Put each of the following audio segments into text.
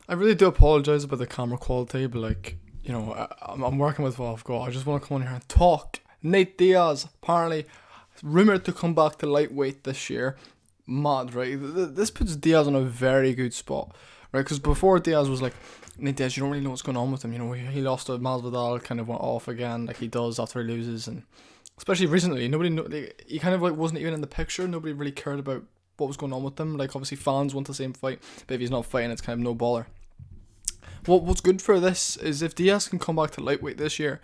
I really do apologize about the camera quality, but like, I'm working with what I've got. I just want to come on here and talk. Nate Diaz, apparently rumored to come back to lightweight this year. Mad, right? This puts Diaz in a very good spot, right? Because before Diaz was like, Nate Diaz, you don't really know what's going on with him. He lost to Masvidal, kind of went off again, like he does after he loses, and especially recently, he kind of like wasn't even in the picture. Nobody really cared about what was going on with him. Like obviously fans want to see him fight, but if he's not fighting, it's kind of no bother. What's good for this is if Diaz can come back to lightweight this year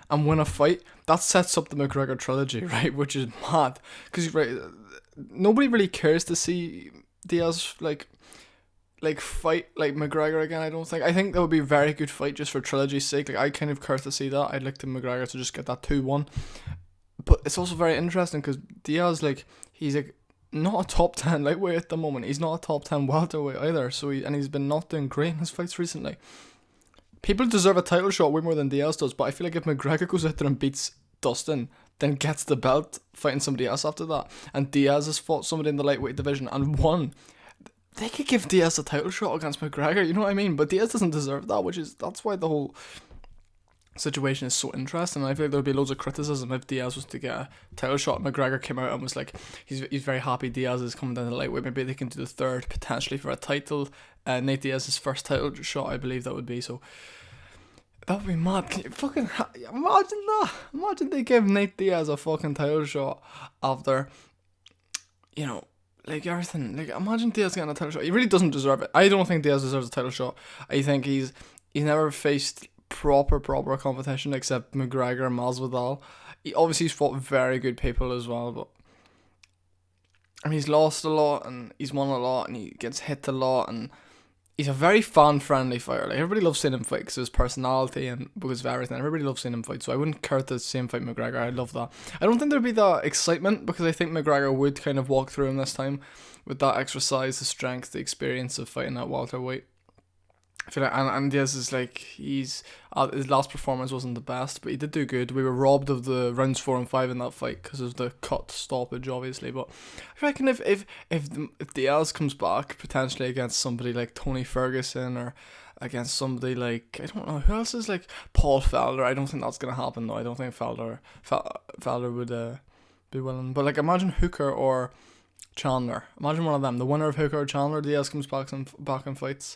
and win a fight, that sets up the McGregor trilogy, right? Which is mad because right, nobody really cares to see Diaz fight like McGregor again. I don't think. I think that would be a very good fight just for trilogy's sake. Like I kind of care to see that. I'd like to McGregor to just get that 2-1. But it's also very interesting because Diaz, like, he's like not a top 10 lightweight at the moment. He's not a top 10 welterweight either. So he's been not doing great in his fights recently. People deserve a title shot way more than Diaz does, but I feel like if McGregor goes out there and beats Dustin, then gets the belt fighting somebody else after that, and Diaz has fought somebody in the lightweight division and won, they could give Diaz a title shot against McGregor, you know what I mean? But Diaz doesn't deserve that, that's why the whole situation is so interesting. And I feel like there'd be loads of criticism if Diaz was to get a title shot. McGregor came out and was like, he's very happy Diaz is coming down to the lightweight. Maybe they can do the third potentially for a title. Nate Diaz's first title shot, I believe that would be. So that would be mad. Can you fucking imagine that? Imagine they give Nate Diaz a fucking title shot after, like everything. Like imagine Diaz getting a title shot. He really doesn't deserve it. I don't think Diaz deserves a title shot. I think he's never faced proper competition except McGregor and Masvidal. He's fought very good people as well, but I mean he's lost a lot and he's won a lot and he gets hit a lot, and he's a very fan friendly fighter. Like everybody loves seeing him fight because of his personality and because of everything. Everybody loves seeing him fight, so I wouldn't care to see him fight McGregor. I'd love that. I don't think there'd be that excitement because I think McGregor would kind of walk through him this time with that extra size, the strength, the experience of fighting at welterweight. I feel like, and Diaz is like, his last performance wasn't the best, but he did do good. We were robbed of the rounds 4 and 5 in that fight because of the cut stoppage, obviously. But I reckon if Diaz comes back potentially against somebody like Tony Ferguson or against somebody like, I don't know who else is, like Paul Felder. I don't think that's gonna happen though. I don't think Felder would be willing. But like imagine Hooker or Chandler. Imagine one of them. The winner of Hooker or Chandler, Diaz comes back and fights.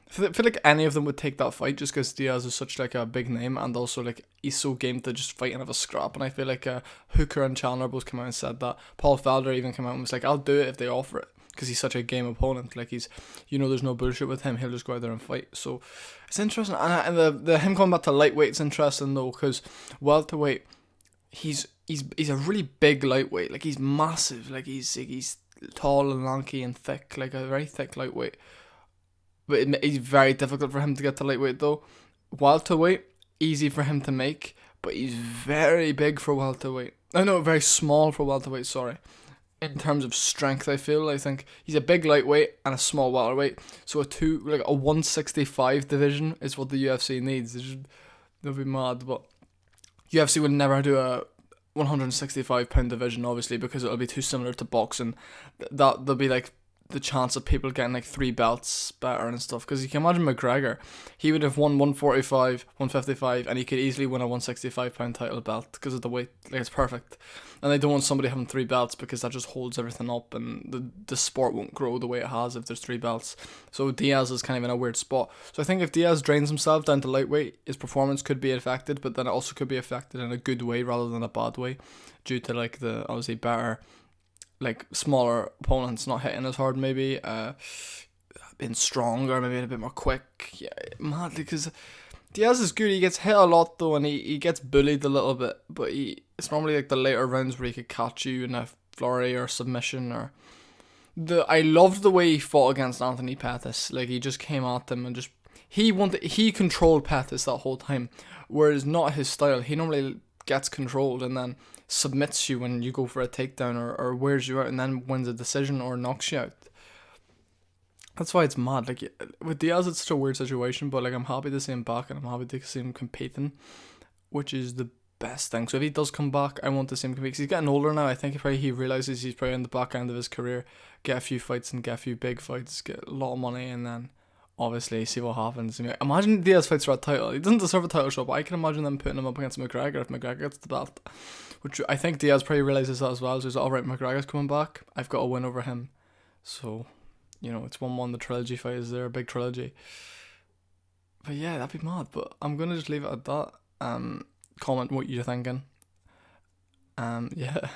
I feel like any of them would take that fight just because Diaz is such like a big name, and also like he's so game to just fight and have a scrap. And I feel like Hooker and Chandler both came out and said that. Paul Felder even came out and was like, I'll do it if they offer it, because he's such a game opponent. Like he's, there's no bullshit with him. He'll just go out there and fight. So it's interesting. And the him coming back to lightweight's interesting though, because welterweight, he's a really big lightweight. Like he's massive. Like he's tall and lanky and thick, like a very thick lightweight. But it's very difficult for him to get to lightweight though. Welterweight, easy for him to make, but he's very big for welterweight. No, very small for welterweight, sorry. In terms of strength, I think he's a big lightweight and a small welterweight. So a 165 division is what the UFC needs. They'll be mad, but UFC would never do a 165 pound division, obviously, because it'll be too similar to boxing. There'll be like the chance of people getting like 3 belts better and stuff, because you can imagine McGregor, he would have won 145, 155, and he could easily win a 165 pound title belt because of the weight. Like it's perfect, and they don't want somebody having 3 belts because that just holds everything up, and the sport won't grow the way it has if there's 3 belts. So Diaz is kind of in a weird spot. So I think if Diaz drains himself down to lightweight, his performance could be affected, but then it also could be affected in a good way rather than a bad way, due to like the obviously better, like smaller opponents not hitting as hard, maybe being stronger, maybe a bit more quick. Yeah, madly, because Diaz is good. He gets hit a lot though, and he gets bullied a little bit, but it's normally like the later rounds where he could catch you in a flurry or submission. I loved the way he fought against Anthony Pettis. Like he just came at them and just he controlled Pettis that whole time, whereas not his style. He normally gets controlled and then submits you when you go for a takedown, or wears you out and then wins a decision or knocks you out. That's why it's mad. Like with Diaz, it's such a weird situation, but like I'm happy to see him back and I'm happy to see him competing, which is the best thing. So if he does come back, I want to see him compete, because he's getting older now. I think he realizes he's probably on the back end of his career, get a few fights and get a few big fights, get a lot of money, and then obviously see what happens. Imagine Diaz fights for a title. He doesn't deserve a title shot, but I can imagine them putting him up against McGregor if McGregor gets the belt. Which I think Diaz probably realizes that as well. So he's like, alright, McGregor's coming back. I've got a win over him. So, it's 1-1. The trilogy fight is there, a big trilogy. But yeah, that'd be mad. But I'm gonna just leave it at that. Comment what you're thinking. Yeah.